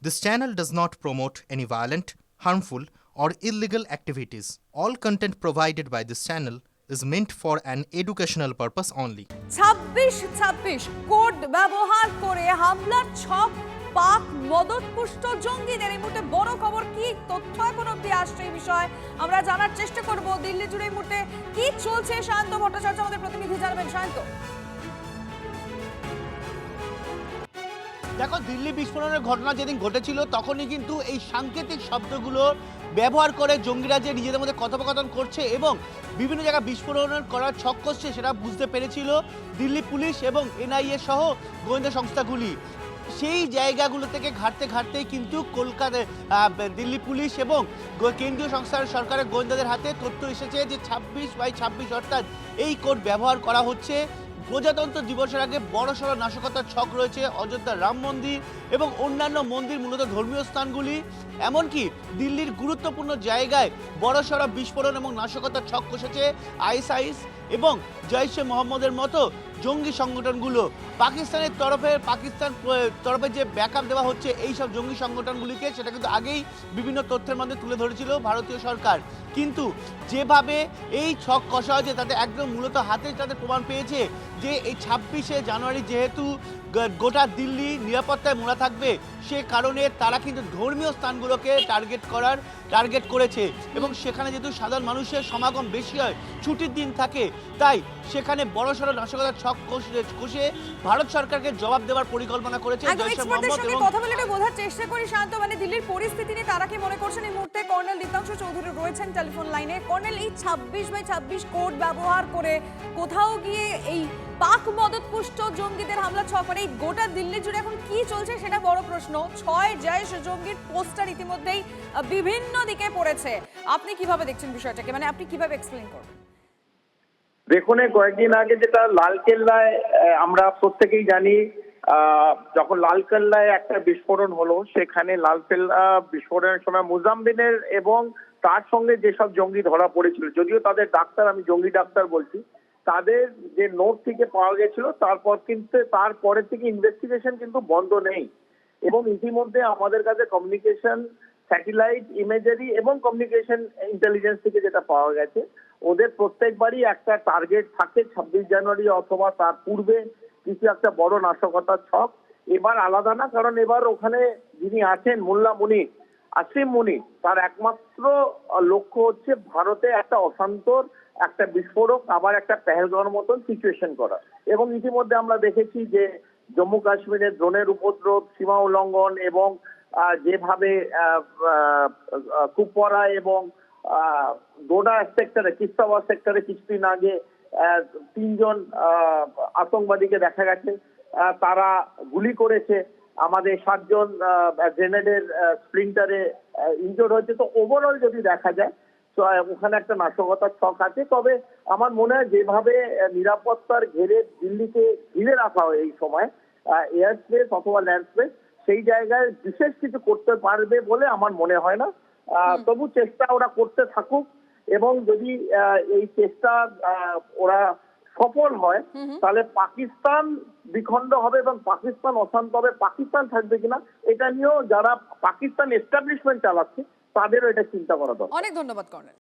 This channel does not promote any violent, harmful, or illegal activities. All content provided by this channel is meant for an educational purpose only. 26 code ব্যবহার করে হামলার ছক পাক মদতপুষ্ট জঙ্গিদের। এই মুহূর্তে বড় খবর, কি তথ্য এখন অব্দি আসছে এই বিষয়ে আমরা জানার চেষ্টা করব। দিল্লি জুড়ে এই মুহূর্তে কি চলছে, শান্ত ভট্টাচার্য আমাদের প্রতিনিধি জানাবেন। শান্ত, দেখো, দিল্লি বিস্ফোরণের ঘটনা যেদিন ঘটেছিল তখনই কিন্তু এই সাংকেতিক শব্দগুলো ব্যবহার করে জঙ্গিরা যে নিজেদের মধ্যে কথোপকথন করছে এবং বিভিন্ন জায়গায় বিস্ফোরণ করার ছক করছে সেটা বুঝতে পেরেছিল দিল্লি পুলিশ এবং এনআইএ সহ গোয়েন্দা সংস্থাগুলি। সেই জায়গাগুলো থেকে ঘাটতে ঘাটতেই কিন্তু কলকাতায় দিল্লি পুলিশ এবং কেন্দ্রীয় সংস্থার সরকারের গোয়েন্দাদের হাতে তথ্য এসেছে যে 26/26 অর্থাৎ এই কোড ব্যবহার করা হচ্ছে। প্রজাতন্ত্র দিবসের আগে বড়সড় নাশকতার ছক রয়েছে অযোধ্যা রাম মন্দির এবং অন্যান্য মন্দির, মূলত ধর্মীয় স্থানগুলি, এমনকি দিল্লির গুরুত্বপূর্ণ জায়গায় বড়সড় বিস্ফোরণ এবং নাশকতার ছক কষেছে আইএসআইএস এবং জৈশ এ মোহাম্মদের মতো জঙ্গি সংগঠনগুলো। পাকিস্তানের তরফে যে ব্যাকআপ দেওয়া হচ্ছে এই সব জঙ্গি সংগঠনগুলিকে, সেটা কিন্তু আগেই বিভিন্ন তথ্যের মধ্যে তুলে ধরেছিল ভারতীয় সরকার। কিন্তু যেভাবে এই ছক কষা হয়েছে তাতে একদম মূলত হাতে তাদের প্রমাণ পেয়েছে যে এই 26শে জানুয়ারি যেহেতু গোটা দিল্লি নিরাপত্তায় মোড়া থাকবে, সে কারণে তারা কিন্তু ধর্মীয় স্থানগুলোকে টার্গেট করেছে এবং সেখানে যেহেতু সাধারণ মানুষের সমাগম বেশি হয়, ছুটির দিন থাকে, তাই সেখানে বড়সড় নাশকতার ছক কষে ভারত সরকারকে জবাব দেওয়ার পরিকল্পনা করেছে জৈশ এ মোহাম্মদ। এবং কথা বলে বোঝার চেষ্টা করি শান্ত, মানে দিল্লির পরিস্থিতি নিয়ে তারা কি মনে করছেন এই মুহূর্তে? কর্নেল দীপাংশু চৌধুরী রয়েছেন টেলিফোন লাইনে। কর্নেল, এই 26/26 কোড ব্যবহার করে কোথাও গিয়ে এই পাক মদতপুষ্ট জঙ্গিদের হামলা ছক করে এই গোটা দিল্লি জুড়ে এখন কি চলছে সেটা বড় প্রশ্ন। 6 জৈশ জঙ্গির পোস্টার ইতিমধ্যেই বিভিন্ন দিকে পড়েছে। আপনি কিভাবে দেখছেন বিষয়টাকে, মানে আপনি কিভাবে এক্সপ্লেইন করবেন? দেখুন, কয়েকদিন আগে যেটা লালকেল্লায় আমরা প্রত্যেকেই জানি, যখন লালকেল্লায় একটা বিস্ফোরণ হলো, সেখানে লালকেল্লা বিস্ফোরণের সময় মুজাম্মিনের এবং তার সঙ্গে যেসব জঙ্গি ধরা পড়েছিল, যদিও তাদের ডাক্তার, আমি জঙ্গি ডাক্তার বলছি, তাদের যে নোট থেকে পাওয়া গেছিল তারপরে থেকে ইনভেস্টিগেশন কিন্তু বন্ধ নেই। এবং ইতিমধ্যে আমাদের কাছে কমিউনিকেশন স্যাটেলাইট ইমেজারি এবং কমিউনিকেশন ইন্টেলিজেন্স থেকে যেটা পাওয়া গেছে, ওদের প্রত্যেকবারই একটা টার্গেট থাকে 26 জানুয়ারি অথবা তার পূর্বে কিছু একটা বড় নাশকতার ছক। এবার আলাদা না, কারণ এবার ওখানে যিনি আছেন মোল্লা মুনি, আসিম মুনি, তার একমাত্র লক্ষ্য হচ্ছে ভারতে একটা অশান্তর একটা বিস্ফোরক, আবার একটা পেহেলগাঁওর মতন সিচুয়েশন করা। এবং ইতিমধ্যে আমরা দেখেছি যে জম্মু কাশ্মীরে ড্রোনের উপদ্রব, সীমা উল্লঙ্ঘন এবং যেভাবে কুপওয়ারা এবং ডোডা সেক্টরে, কিস্তাওয়ার সেক্টরে কিছুদিন আগে 3জন আতঙ্কবাদীকে দেখা গেছে তারা গুলি করেছে, আমাদের 7জন গ্রেনেডের স্প্লিন্টারে ইনজোর্ড হয়েছে। তো ওভারঅল যদি দেখা যায় তো ওখানে একটা নাশকতার ছক আছে। তবে আমার মনে হয় যেভাবে নিরাপত্তার ঘেরে দিল্লিকে ঘিরে রাখা হয় এই সময়, এয়ার স্পেস অথবা ল্যান্ড স্পেস, সেই জায়গায় বিশেষ কিছু করতে পারবে বলে আমার মনে হয় না। তবু চেষ্টা ওরা করতে থাকুক এবং যদি এই চেষ্টা ওরা সফল হয় তাহলে পাকিস্তান দ্বিখণ্ড হবে এবং পাকিস্তান অশান্ত হবে। পাকিস্তান থাকবে কিনা এটা নিয়েও যারা পাকিস্তান এস্টাবলিশমেন্ট চালাচ্ছে তাদেরও এটা চিন্তা করা দরকার। অনেক ধন্যবাদ কর্নেল।